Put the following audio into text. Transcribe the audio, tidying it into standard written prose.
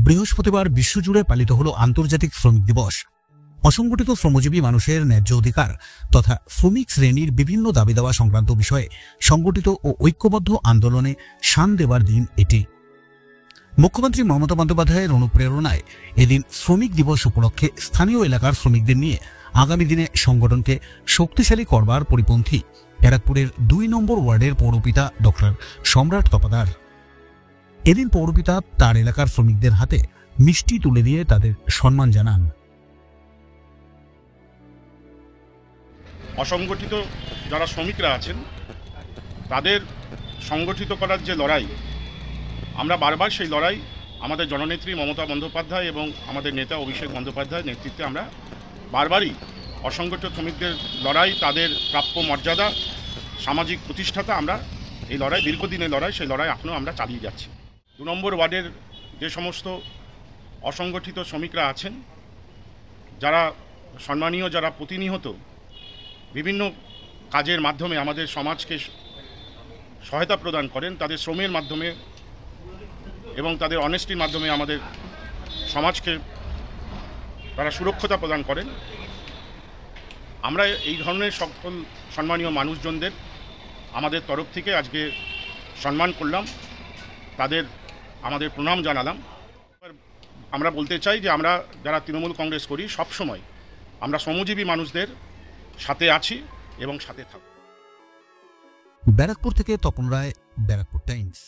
বৃহস্পতিবার বিশ্বজুড়ে পালিত হল আন্তর্জাতিক শ্রমিক দিবস। অসংগঠিত শ্রমজীবী মানুষের ন্যায্য অধিকার তথা শ্রমিক শ্রেণীর বিভিন্ন দাবি দেওয়া সংক্রান্ত বিষয়ে সংগঠিত ও ঐক্যবদ্ধ আন্দোলনে শান দেবার দিন এটি। মুখ্যমন্ত্রী মমতা বন্দ্যোপাধ্যায়ের অনুপ্রেরণায় এদিন শ্রমিক দিবস উপলক্ষে স্থানীয় এলাকার শ্রমিকদের নিয়ে আগামী দিনে সংগঠনকে শক্তিশালী করবার পরিপন্থী ব্যারাকপুরের ২ নম্বর ওয়ার্ডের পৌরপিতা ডক্টর সম্রাট তপাদার। এদিন পৌরপিতা তার এলাকার শ্রমিকদের হাতে মিষ্টি তুলে দিয়ে তাদের সম্মান জানান। অসংগঠিত যারা শ্রমিকরা আছেন তাদের সংগঠিত করার যে লড়াই, আমরা বারবার সেই লড়াই আমাদের জননেত্রী মমতা বন্দ্যোপাধ্যায় এবং আমাদের নেতা অভিষেক বন্দ্যোপাধ্যায়ের নেতৃত্বে আমরা বারবারই অসংগঠিত শ্রমিকদের লড়াই, তাদের প্রাপ্য মর্যাদা, সামাজিক প্রতিষ্ঠাতা, আমরা এই লড়াই দীর্ঘদিনের লড়াই, সেই লড়াই এখনও আমরা চালিয়ে যাচ্ছি। ২ নম্বর ওয়ার্ডের যে সমস্ত অসংগঠিত শ্রমিকরা আছেন, যারা সম্মানীয়, যারা প্রতিনিয়ত বিভিন্ন কাজের মাধ্যমে আমাদের সমাজকে সহায়তা প্রদান করেন, তাদের শ্রমের মাধ্যমে এবং তাদের অনেস্টির মাধ্যমে আমাদের সমাজকে তারা সুরক্ষতা প্রদান করেন, আমরা এই ধরনের সকল সম্মানীয় মানুষজনদের আমাদের তরফ থেকে আজকে সম্মান করলাম, তাদের আমাদের প্রণাম জানালাম। আমরা বলতে চাই যে আমরা যারা তৃণমূল কংগ্রেস করি সবসময় আমরা শ্রমজীবী মানুষদের সাথে আছি এবং সাথে থাকব। ব্যারাকপুর থেকে তপন রায়, ব্যারাকপুর টাইমস।